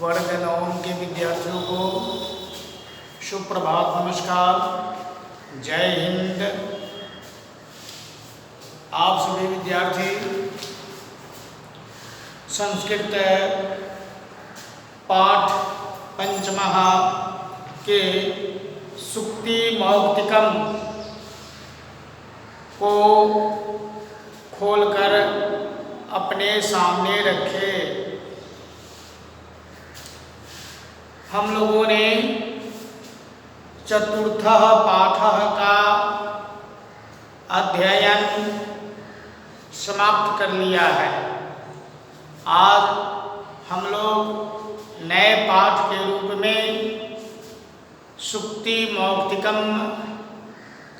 वर्ग 9 के विद्यार्थियों को सुप्रभात नमस्कार, जय हिंद। आप सभी विद्यार्थी संस्कृत पाठ पंचमः के सुक्ति मौक्तिकम को खोलकर अपने सामने रखे। हम लोगों ने चतुर्थ पाठ का अध्ययन समाप्त कर लिया है। आज हम लोग नए पाठ के रूप में सुक्ति मौक्तिकम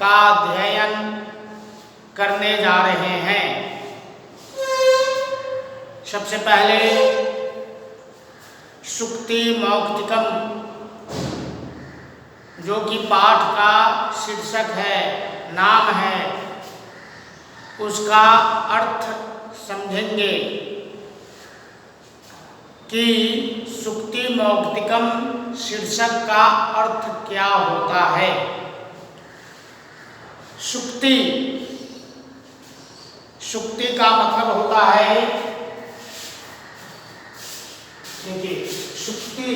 का अध्ययन करने जा रहे हैं। सबसे पहले सुक्ति मौक्तिकम, जो कि पाठ का शीर्षक है, नाम है, उसका अर्थ समझेंगे कि सुक्ति मौक्तिकम शीर्षक का अर्थ क्या होता है। सुक्ति का मतलब होता है, देखिए, सुक्ति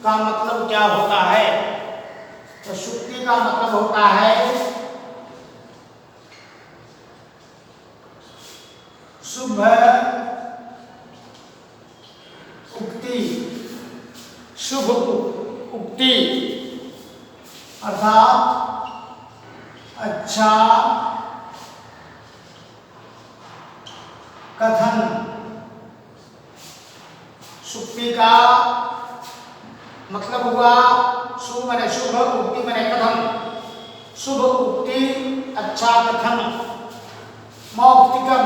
का मतलब क्या होता है? तो सुक्ति का मतलब होता है शुभ उक्ति, शुभ उक्ति अर्थात अच्छा कथन। सुक्ति का मतलब हुआ शुभ माने शुभ, उक्ति माने कथन। शुभ उक्ति, अच्छा कथन। मौक्तिकम,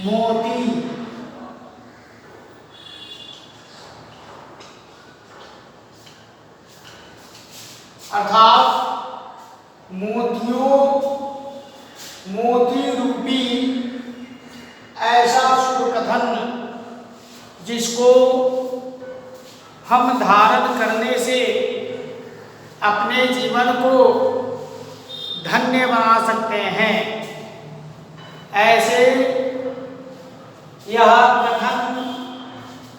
मोती, अर्थात मोती रूपी ऐसा शुभ कथन जिसको हम धारण करने से अपने जीवन को धन्य बना सकते हैं। ऐसे यह कथन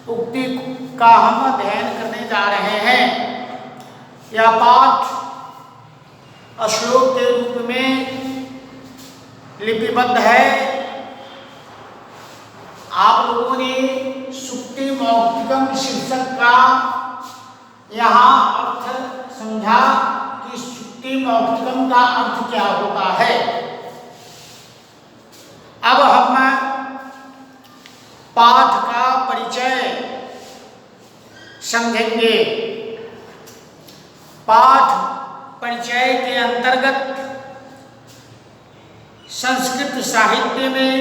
उक्ति का हम अध्ययन करने जा रहे हैं। यह पाठ श्लोक के रूप में लिपिबद्ध है। आप लोगों ने सुक्ति मौक्तिकम शीर्षक का यहाँ अर्थ समझा कि सुक्ति मौक्तिकम का अर्थ क्या होता है। अब हम पाठ का परिचय समझेंगे। पाठ परिचय के अंतर्गत संस्कृत साहित्य में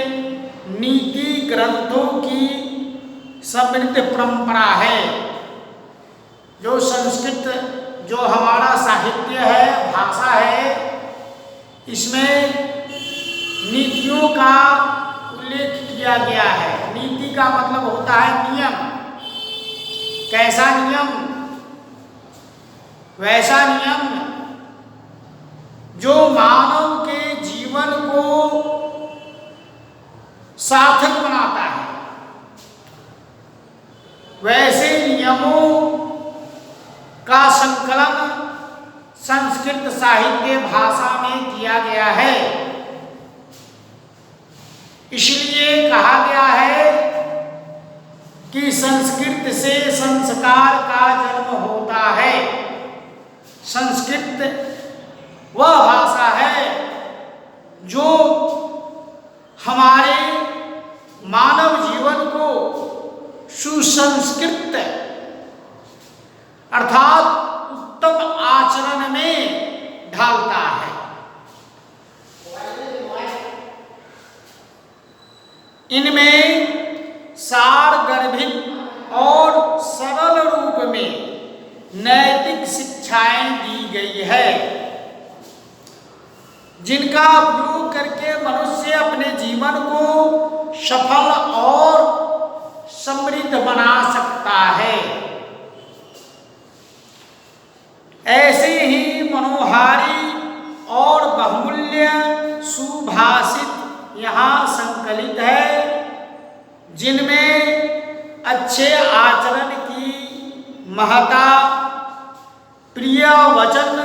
नीति ग्रंथों की समृद्ध परंपरा है। जो संस्कृत, जो हमारा साहित्य है, भाषा है, इसमें नीतियों का उल्लेख किया गया है। नीति का मतलब होता है नियम। कैसा नियम? वैसा नियम जो मानव के जीवन को सार्थक बनाता है। वैसे नियमों का संकलन संस्कृत साहित्य भाषा में किया गया है। इसलिए कहा गया है कि संस्कृत से संस्कार का जन्म होता है। संस्कृत वह भाषा है जो हमारे मानव जीवन को सुसंस्कृत अर्थात उत्तम आचरण में ढालता है। इनमें जिनका उपयोग करके मनुष्य अपने जीवन को सफल और समृद्ध बना सकता है। ऐसे ही मनोहारी और बहुमूल्य सुभाषित यहाँ संकलित है, जिनमें अच्छे आचरण की महत्ता, प्रिय वचन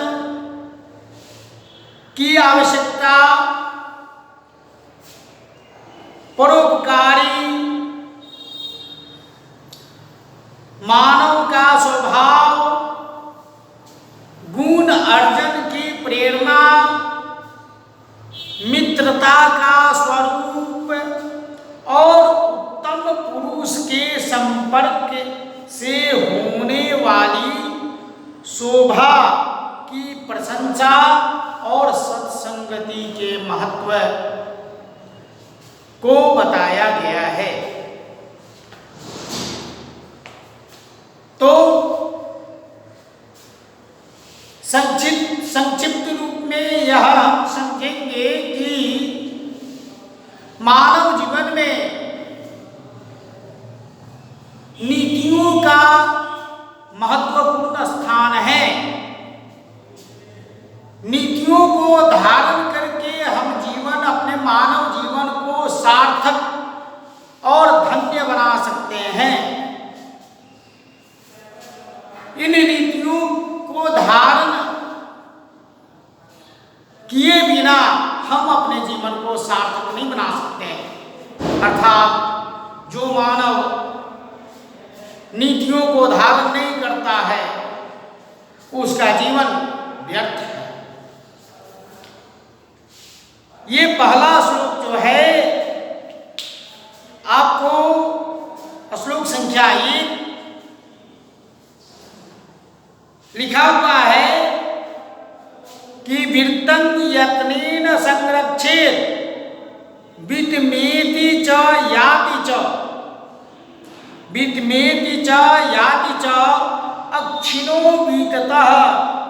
की आवश्यकता, परोपकारी मानव का स्वभाव, गुण अर्जन की प्रेरणा, मित्रता का स्वरूप और उत्तम पुरुष के संपर्क से होने वाली शोभा की प्रशंसा और सत्संगति के महत्व को बताया गया है। तो संक्षिप्त रूप में यह हम समझेंगे कि मानव जीवन में नीतियों का महत्वपूर्ण स्थान है। नीतियों को धारण करके हम अपने मानव जीवन को सार्थक और धन्य बना सकते हैं। इन नीतियों को धारण किए बिना हम अपने जीवन को सार्थक नहीं बना सकते। अर्थात जो मानव नीतियों को धारण नहीं करता है उसका जीवन व्यर्थ है। ये पहला श्लोक जो है आपको श्लोक संख्या 1 लिखा हुआ है कि विरतं यत्नेन संरक्षेत वित्तमेति च याति च वित्तमेति च याति च अक्षिणो वित्ततः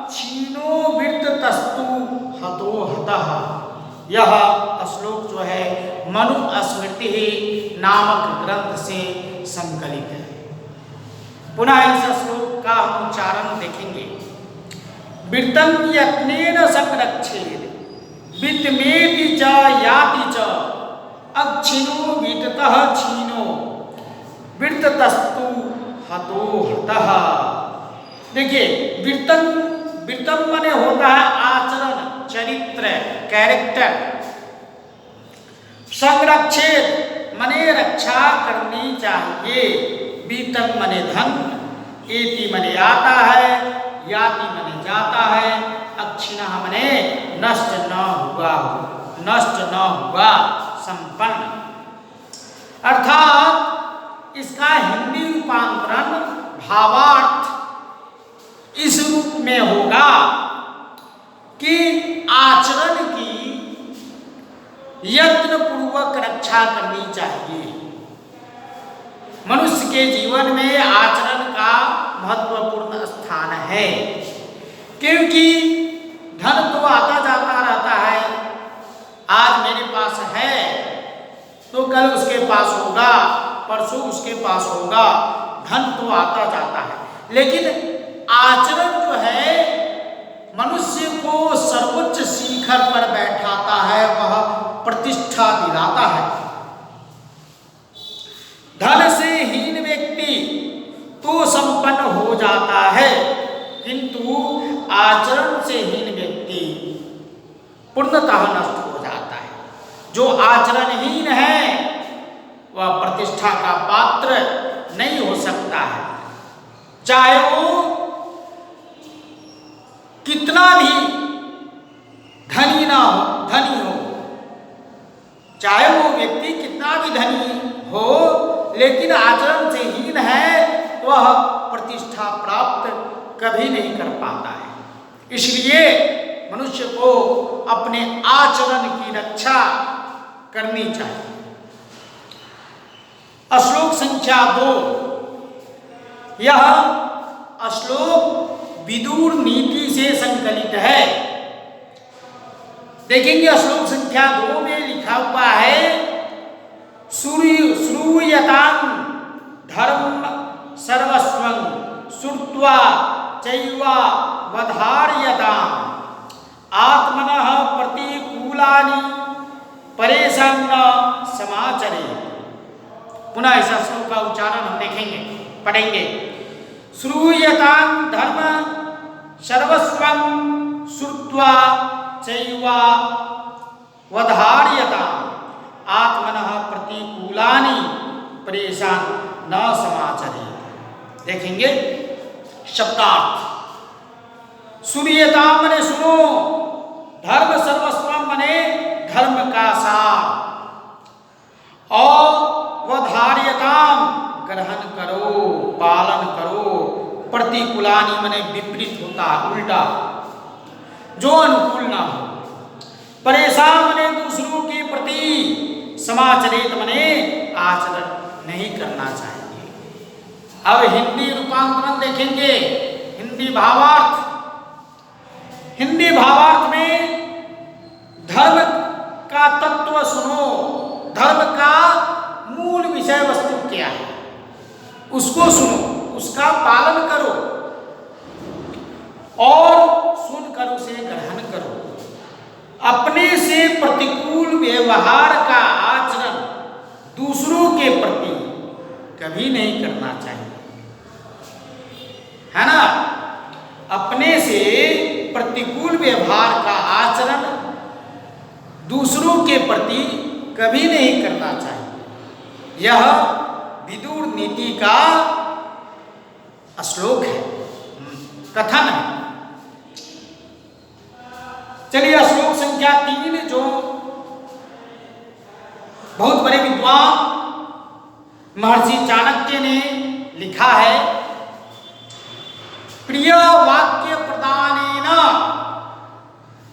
क्षीणो वित्ततस्तु हतो हतः। यह श्लोक जो है मनुस्मृति नामक ग्रंथ से संकलित है। पुनः इस श्लोक का हम उच्चारण देखेंगे। वित्तं यत्नेन संरक्षेत वित्तमेति च याति च अक्षिणो वित्ततः क्षीणो वित्ततस्तु हतो हतः। देखिए वित्तं माने होता है आचरण, चरित्र, कैरेक्टर। संरक्षित माने रक्षा करनी चाहिए। वित्तं माने धन, एति माने आता है, याति माने जाता है, अक्षिणः माने नष्ट न हुआ, संपन्न। अर्थात इसका हिंदी रूपांतरण भावार्थ इस रूप में होगा कि आचरण की यत्न पूर्वक रक्षा करनी चाहिए। मनुष्य के जीवन में आचरण का महत्वपूर्ण स्थान है, क्योंकि धन तो आता जाता रहता है। आज मेरे पास है तो कल उसके पास होगा, परसों उसके पास होगा। धन तो आता जाता है, लेकिन आचरण जो है मनुष्य को सर्वोच्च शिखर पर बैठाता है, वह प्रतिष्ठा दिलाता है। धन से हीन व्यक्ति तो संपन्न हो जाता है, किंतु आचरण से हीन व्यक्ति पूर्णतः नष्ट हो जाता है। जो आचरणहीन है वह प्रतिष्ठा का पात्र नहीं हो सकता है, चाहे वो कितना भी धनी हो, चाहे वो व्यक्ति कितना भी धनी हो, लेकिन आचरण से हीन है, वह प्रतिष्ठा प्राप्त कभी नहीं कर पाता है। इसलिए मनुष्य को अपने आचरण की रक्षा करनी चाहिए। श्लोक संख्या 2, यह श्लोक विदुर नीति से संकलित है। देखेंगे श्लोक संख्या 2 में लिखा हुआ है श्रूयतां धर्म सर्वस्वं श्रुत्वा चैवा वधार्यताम् आत्मनः प्रतिकूलानि परेषां न समाचरेत्। पुनः इस श्लोक का उच्चारण हम देखेंगे, पढ़ेंगे। श्रूयतां धर्म सर्वस्वं श्रुत्वा चैवा वधार्यताम् आत्मनः प्रतिकूलानि परेषां न समाचरेत्। देखेंगे शब्दार्थ। सूर्यता मने सुनो, धर्म सर्वस्वम मने धर्म का सार, और वधार्यताम ग्रहण करो, पालन करो। प्रतिकूलानि मने विपरीत होता, उल्टा, जो अनुकूल ना हो। परेशान मने दूसरों के प्रति, समाचरित मने आचरण नहीं करना चाहिए। अब हिंदी रूपांतरण देखेंगे, हिंदी भावार्थ। हिंदी भावार्थ में धर्म का तत्व सुनो, धर्म का मूल विषय वस्तु क्या है उसको सुनो, उसका पालन करो और सुनकर उसे ग्रहण करो। अपने से प्रतिकूल व्यवहार का आचरण दूसरों के प्रति कभी नहीं करना चाहिए, है ना। अपने से प्रतिकूल व्यवहार का आचरण दूसरों के प्रति कभी नहीं करना चाहिए। यह विदुर नीति का श्लोक है, कथन है। चलिए श्लोक संख्या 3 जो बहुत बड़े विद्वान महर्षि चाणक्य ने लिखा है। प्रिय वाक्य प्रदानेन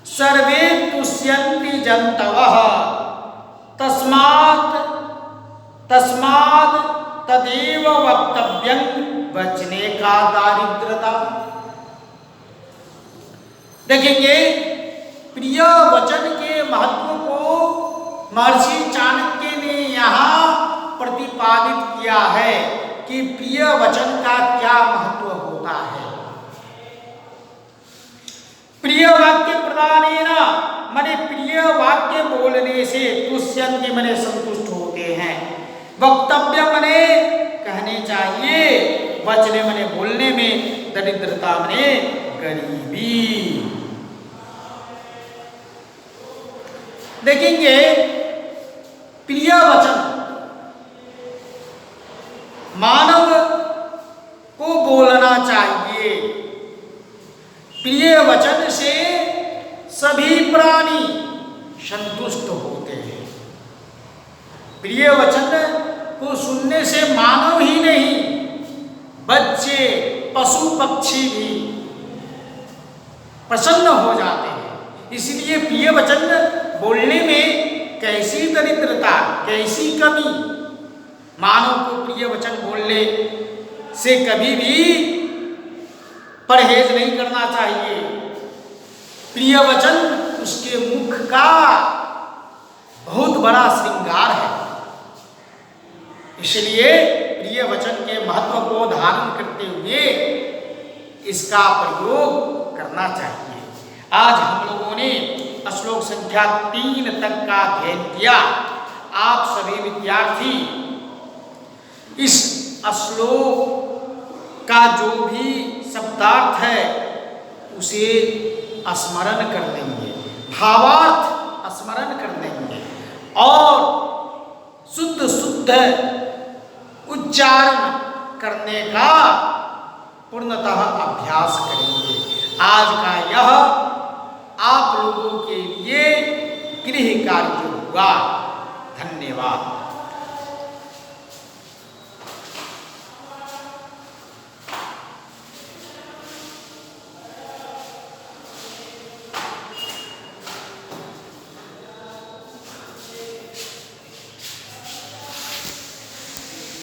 सर्वे तुष्यन्ति जन्तवः तस्मात् तदेव वक्तव्यं वचने का दारिद्रता। देखेंगे प्रिय वचन के महत्व को महर्षि चाणक्य ने यहाँ प्रतिपादित किया है कि प्रिय वचन का क्या महत्व होता है। प्रिय वाक्य प्रदानेन मने प्रिय वाक्य बोलने से, तुष्यन्ति मने संतुष्ट होते हैं, वक्तव्य मने कहने चाहिए, वचने मने बोलने में, दरिद्रता मने गरीबी। देखेंगे प्रिय वचन मानव को बोलना चाहिए। प्रिय वचन से सभी प्राणी संतुष्ट होते हैं। प्रिय वचन को सुनने से मानव ही नहीं, बच्चे, पशु पक्षी भी प्रसन्न हो जाते हैं। इसलिए प्रिय वचन बोलने में कैसी दरिद्रता, कैसी कमी। मानव को प्रिय वचन बोलने से कभी भी परहेज नहीं करना चाहिए। प्रिय वचन उसके मुख का बहुत बड़ा श्रृंगार है। इसलिए प्रिय वचन के महत्व को धारण करते हुए इसका प्रयोग करना चाहिए। आज हम लोगों ने श्लोक संख्या 3 तक का अध्ययन किया। आप सभी विद्यार्थी इस श्लोक का जो भी शब्दार्थ है उसे स्मरण कर लेंगे, भावार्थ स्मरण कर लेंगे और शुद्ध शुद्ध उच्चारण करने का पूर्णतः अभ्यास करेंगे। आज का यह आप लोगों के लिए गृह कार्य हुआ। धन्यवाद।